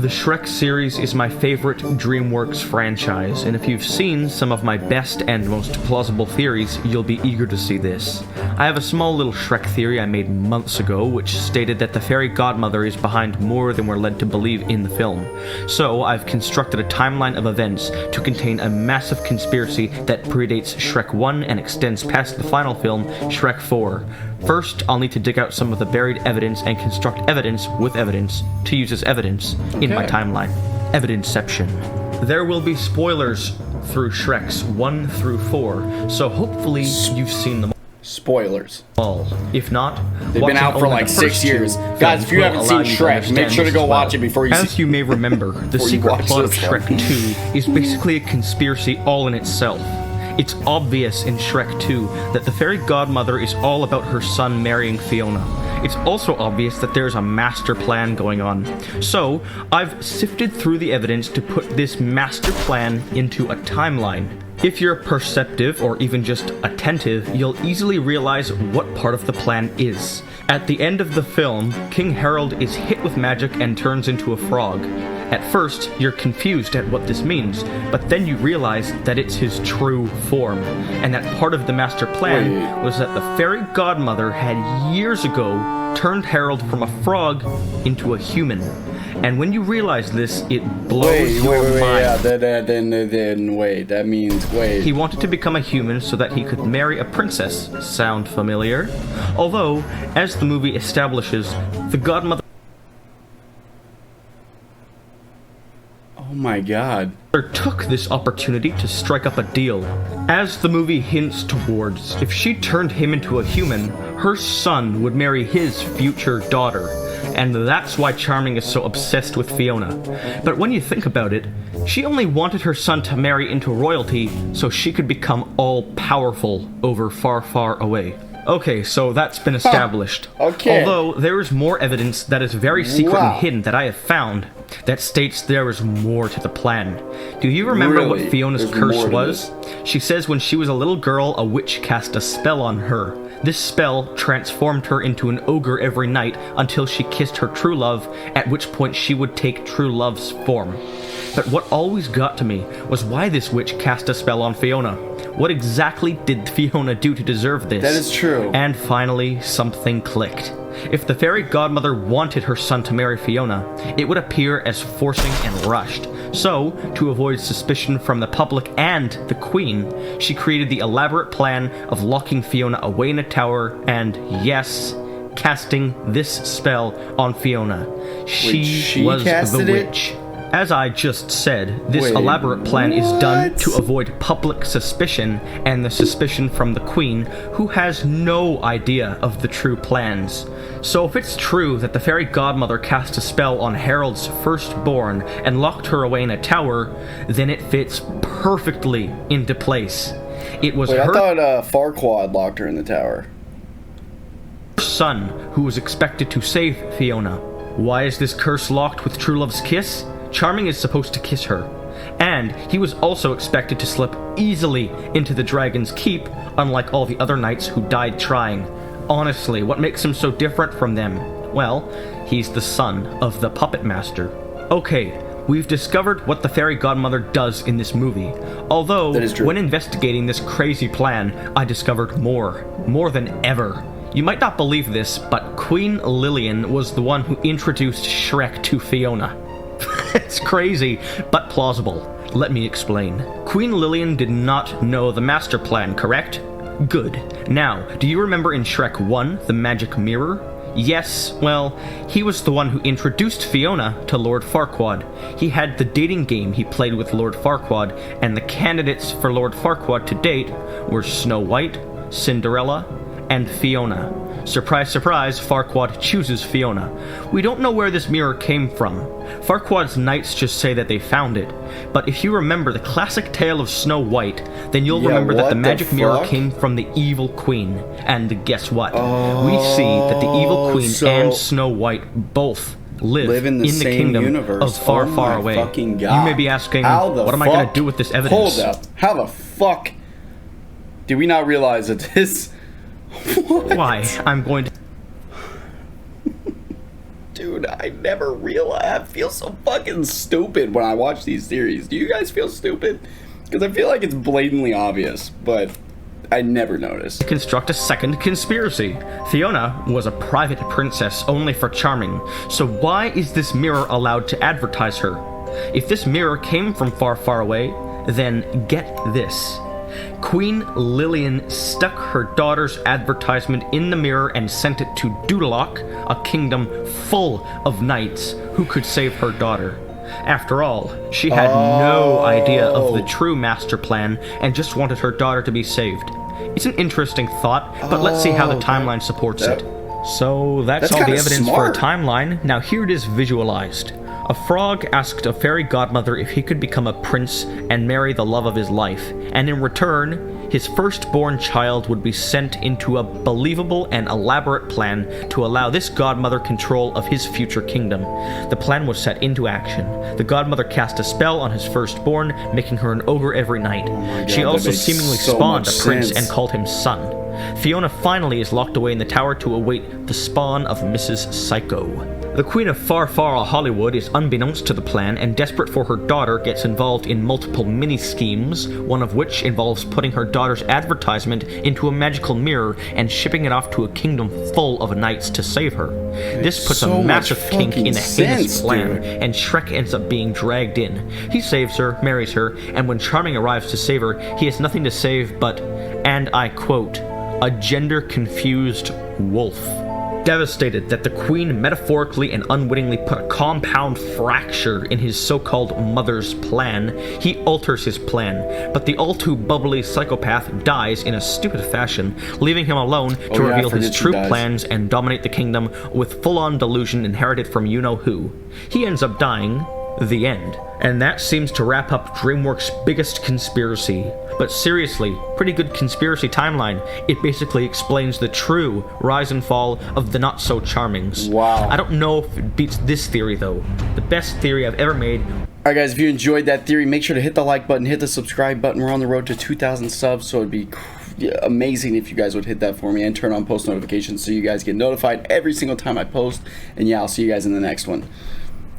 the Shrek series is my favorite DreamWorks franchise, and if you've seen some of my best and most plausible theories, you'll be eager to see this. I have a small little Shrek theory I made months ago, which stated that the fairy godmother is behind more than we're led to believe in the film. So, I've constructed a timeline of events to contain a massive conspiracy that predates Shrek 1 and extends past the final film, Shrek 4. First, I'll need to dig out some of the buried evidence and construct evidence with evidence to use as evidence in my timeline. Evidenceception. There will be spoilers through Shreks 1 through 4, so hopefully you've seen them Spoilers. all. If not, They've been out for like 6 years. Guys, if you haven't seen Shrek, make sure to go watch it before you see it. As you may remember, the secret plot of Shrek 2 is basically a conspiracy all in itself. It's obvious in Shrek 2 that the fairy godmother is all about her son marrying Fiona. It's also obvious that there's a master plan going on. So, I've sifted through the evidence to put this master plan into a timeline. If you're perceptive or even just attentive, you'll easily realize what part of the plan is. At the end of the film, King Harold is hit with magic and turns into a frog. At first, you're confused at what this means, but then you realize that it's his true form, and that part of the master plan was that the fairy godmother had years ago turned Harold from a frog into a human. And when you realize this, it blows your mind. Yeah, then wait, that means wait. He wanted to become a human so that he could marry a princess. Sound familiar? Although, as the movie establishes, the godmother Oh my god. took this opportunity to strike up a deal. As the movie hints towards, if she turned him into a human, her son would marry his future daughter. And that's why Charming is so obsessed with Fiona. But when you think about it, she only wanted her son to marry into royalty so she could become all-powerful over Far, Far Away. Okay, so that's been established. Okay. Although there is more evidence that is very secret and hidden that I have found that states there is more to the plan. Do you remember what Fiona's curse was? She says when she was a little girl, a witch cast a spell on her. This spell transformed her into an ogre every night until she kissed her true love, at which point she would take true love's form. But what always got to me was why this witch cast a spell on Fiona. What exactly did Fiona do to deserve this? That is true. And finally, something clicked. If the fairy godmother wanted her son to marry Fiona, it would appear as forcing and rushed. So, to avoid suspicion from the public and the queen, she created the elaborate plan of locking Fiona away in a tower and, yes, casting this spell on Fiona. She was the witch. As I just said, this elaborate plan is done to avoid public suspicion and the suspicion from the queen, who has no idea of the true plans. So if it's true that the fairy godmother cast a spell on Harold's firstborn and locked her away in a tower, then it fits perfectly into place. It was her I thought Farquaad locked her in the tower. Son who was expected to save Fiona. Why is this curse locked with true love's kiss? Charming is supposed to kiss her, and he was also expected to slip easily into the Dragon's Keep, unlike all the other knights who died trying. Honestly, what makes him so different from them? Well, he's the son of the Puppet Master. Okay, we've discovered what the fairy godmother does in this movie, although when investigating this crazy plan, I discovered more than ever. You might not believe this, but Queen Lillian was the one who introduced Shrek to Fiona. It's crazy, but plausible. Let me explain. Queen Lillian did not know the master plan, correct? Good. Now, do you remember in Shrek 1, the magic mirror? Yes, well, he was the one who introduced Fiona to Lord Farquaad. He had the dating game he played with Lord Farquaad, and the candidates for Lord Farquaad to date were Snow White, Cinderella, and Fiona. Surprise, surprise, Farquaad chooses Fiona. We don't know where this mirror came from. Farquaad's knights just say that they found it. But if you remember the classic tale of Snow White, then you'll remember that the magic mirror came from the evil queen. And guess what? We see that the evil queen and Snow White both live in the kingdom universe. of Far, Far Away. You may be asking, what am I going to do with this evidence? Hold up. How the fuck did we not realize that this... Why? I'm going to... Dude, dude, I never realized. I feel so fucking stupid when I watch these series. Do you guys feel stupid? Because I feel like it's blatantly obvious, but I never noticed. Construct a second conspiracy. Fiona was a private princess only for Charming, so why is this mirror allowed to advertise her? If this mirror came from far, far away, then get this. Queen Lillian stuck her daughter's advertisement in the mirror and sent it to Doodalok, a kingdom full of knights who could save her daughter. After all, she had no idea of the true master plan and just wanted her daughter to be saved. It's an interesting thought, but let's see how the timeline supports it. So that's all the evidence for a timeline. Now here it is visualized. A frog asked a fairy godmother if he could become a prince and marry the love of his life, and in return, his firstborn child would be sent into a believable and elaborate plan to allow this godmother control of his future kingdom. The plan was set into action. The godmother cast a spell on his firstborn, making her an ogre every night. She also seemingly spawned a prince and called him Son. Fiona finally is locked away in the tower to await the spawn of Mrs. Psycho. The Queen of Far Far Hollywood is unbeknownst to the plan and desperate for her daughter gets involved in multiple mini-schemes, one of which involves putting her daughter's advertisement into a magical mirror and shipping it off to a kingdom full of knights to save her. This puts a massive kink in a heinous plan, and Shrek ends up being dragged in. He saves her, marries her, and when Charming arrives to save her, he has nothing to save but, and I quote, a gender-confused wolf. Devastated that the Queen metaphorically and unwittingly put a compound fracture in his so-called mother's plan, he alters his plan, but the all-too bubbly psychopath dies in a stupid fashion, leaving him alone to reveal his true plans and dominate the kingdom with full-on delusion inherited from you-know-who. He ends up dying. The end. And that seems to wrap up DreamWorks' biggest conspiracy. But seriously, pretty good conspiracy timeline. It basically explains the true rise and fall of the not-so-Charmings. Wow. I don't know if it beats this theory, though. The best theory I've ever made. Alright guys, if you enjoyed that theory, make sure to hit the like button, hit the subscribe button. We're on the road to 2,000 subs, so it'd be amazing if you guys would hit that for me and turn on post notifications so you guys get notified every single time I post. And yeah, I'll see you guys in the next one.